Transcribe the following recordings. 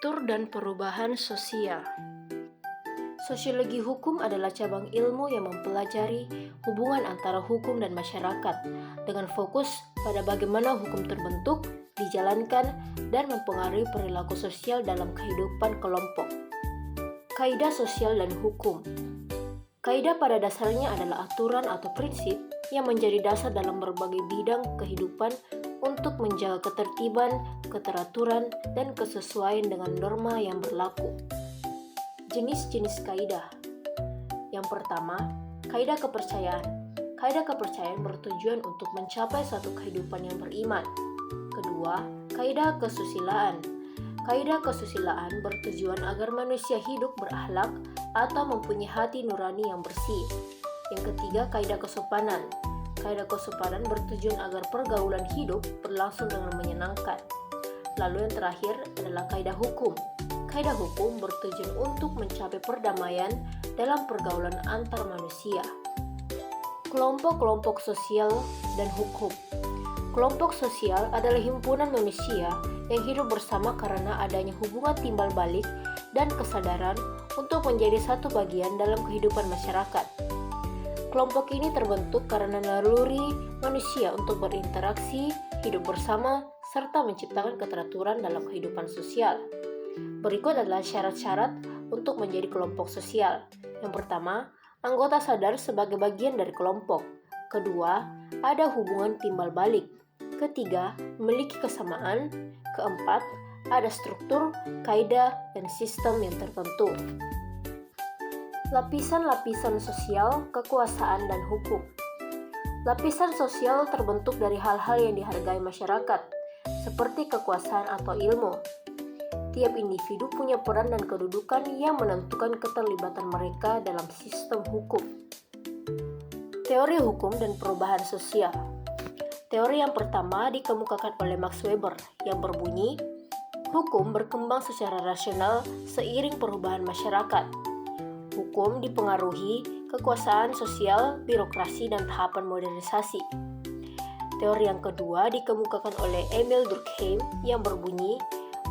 Struktur dan perubahan sosial. Sosiologi hukum adalah cabang ilmu yang mempelajari hubungan antara hukum dan masyarakat dengan fokus pada bagaimana hukum terbentuk, dijalankan, dan mempengaruhi perilaku sosial dalam kehidupan kelompok. Kaidah sosial dan hukum. Kaidah pada dasarnya adalah aturan atau prinsip yang menjadi dasar dalam berbagai bidang kehidupan untuk menjaga ketertiban, keteraturan, dan kesesuaian dengan norma yang berlaku. Jenis-jenis kaidah. Yang pertama, kaidah kepercayaan. Kaidah kepercayaan bertujuan untuk mencapai suatu kehidupan yang beriman. Kedua, kaidah kesusilaan. Kaidah kesusilaan bertujuan agar manusia hidup berakhlak atau mempunyai hati nurani yang bersih. Yang ketiga, kaidah kesopanan. Kaidah kesopanan bertujuan agar pergaulan hidup berlangsung dengan menyenangkan. Lalu yang terakhir adalah kaidah hukum. Kaidah hukum bertujuan untuk mencapai perdamaian dalam pergaulan antar manusia. Kelompok-kelompok sosial dan hukum. Kelompok sosial adalah himpunan manusia yang hidup bersama karena adanya hubungan timbal balik dan kesadaran untuk menjadi satu bagian dalam kehidupan masyarakat. Kelompok ini terbentuk karena naluri manusia untuk berinteraksi, hidup bersama, serta menciptakan keteraturan dalam kehidupan sosial. Berikut adalah syarat-syarat untuk menjadi kelompok sosial. Yang pertama, anggota sadar sebagai bagian dari kelompok. Kedua, ada hubungan timbal balik. Ketiga, memiliki kesamaan. Keempat, ada struktur, kaidah, dan sistem yang tertentu. Lapisan-lapisan sosial, kekuasaan, dan hukum. Lapisan sosial terbentuk dari hal-hal yang dihargai masyarakat, seperti kekuasaan atau ilmu. Tiap individu punya peran dan kedudukan yang menentukan keterlibatan mereka dalam sistem hukum. Teori hukum dan perubahan sosial. Teori yang pertama dikemukakan oleh Max Weber yang berbunyi, hukum berkembang secara rasional seiring perubahan masyarakat. Hukum dipengaruhi kekuasaan sosial, birokrasi, dan tahapan modernisasi. Teori yang kedua dikemukakan oleh Emil Durkheim yang berbunyi,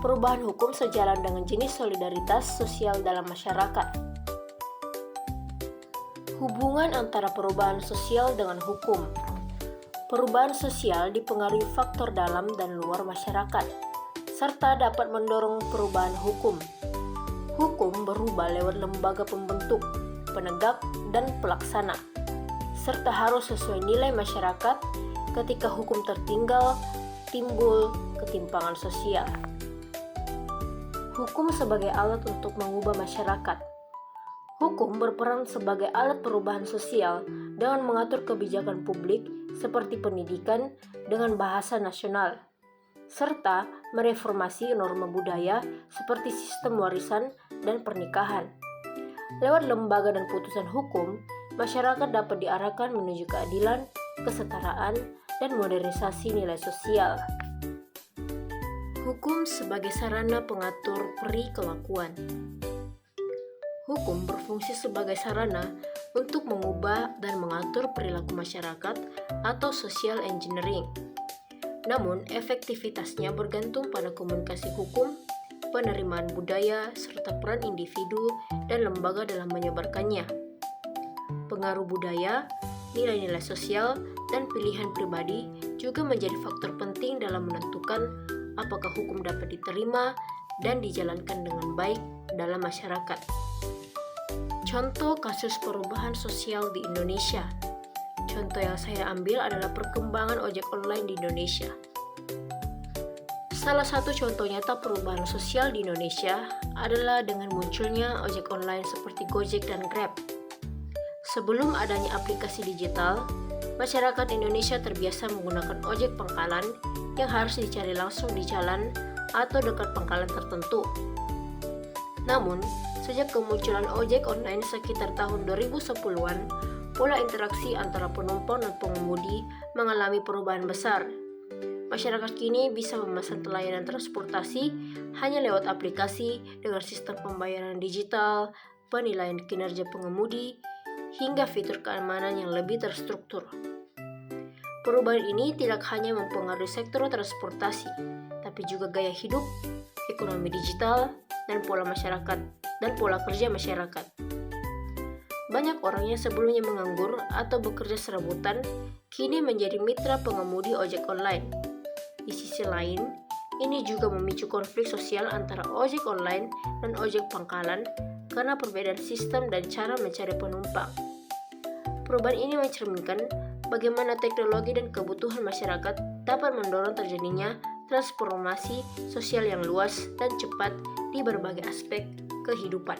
perubahan hukum sejalan dengan jenis solidaritas sosial dalam masyarakat. Hubungan antara perubahan sosial dengan hukum. Perubahan sosial dipengaruhi faktor dalam dan luar masyarakat, serta dapat mendorong perubahan hukum. Hukum berubah lewat lembaga pembentuk, penegak, dan pelaksana, serta harus sesuai nilai masyarakat. Ketika hukum tertinggal, timbul ketimpangan sosial. Hukum sebagai alat untuk mengubah masyarakat. Hukum berperan sebagai alat perubahan sosial dengan mengatur kebijakan publik seperti pendidikan dengan bahasa nasional, serta mereformasi norma budaya seperti sistem warisan dan pernikahan. Lewat lembaga dan putusan hukum, masyarakat dapat diarahkan menuju keadilan, kesetaraan, dan modernisasi nilai sosial. Hukum sebagai sarana pengatur perilakuan. Hukum berfungsi sebagai sarana untuk mengubah dan mengatur perilaku masyarakat atau social engineering. Namun, efektivitasnya bergantung pada komunikasi hukum, penerimaan budaya, serta peran individu dan lembaga dalam menyebarkannya. Pengaruh budaya, nilai-nilai sosial, dan pilihan pribadi juga menjadi faktor penting dalam menentukan apakah hukum dapat diterima dan dijalankan dengan baik dalam masyarakat. Contoh kasus perubahan sosial di Indonesia. Contoh yang saya ambil adalah perkembangan ojek online di Indonesia. Salah satu contoh nyata perubahan sosial di Indonesia adalah dengan munculnya ojek online seperti Gojek dan Grab. Sebelum adanya aplikasi digital, masyarakat Indonesia terbiasa menggunakan ojek pangkalan yang harus dicari langsung di jalan atau dekat pangkalan tertentu. Namun, sejak kemunculan ojek online sekitar tahun 2010-an, pola interaksi antara penumpang dan pengemudi mengalami perubahan besar. Masyarakat kini bisa memesan layanan transportasi hanya lewat aplikasi dengan sistem pembayaran digital, penilaian kinerja pengemudi, hingga fitur keamanan yang lebih terstruktur. Perubahan ini tidak hanya mempengaruhi sektor transportasi, tapi juga gaya hidup, ekonomi digital, dan pola masyarakat dan pola kerja masyarakat. Banyak orang yang sebelumnya menganggur atau bekerja serabutan kini menjadi mitra pengemudi ojek online. Di sisi lain, ini juga memicu konflik sosial antara ojek online dan ojek pangkalan karena perbedaan sistem dan cara mencari penumpang. Perubahan ini mencerminkan bagaimana teknologi dan kebutuhan masyarakat dapat mendorong terjadinya transformasi sosial yang luas dan cepat di berbagai aspek kehidupan.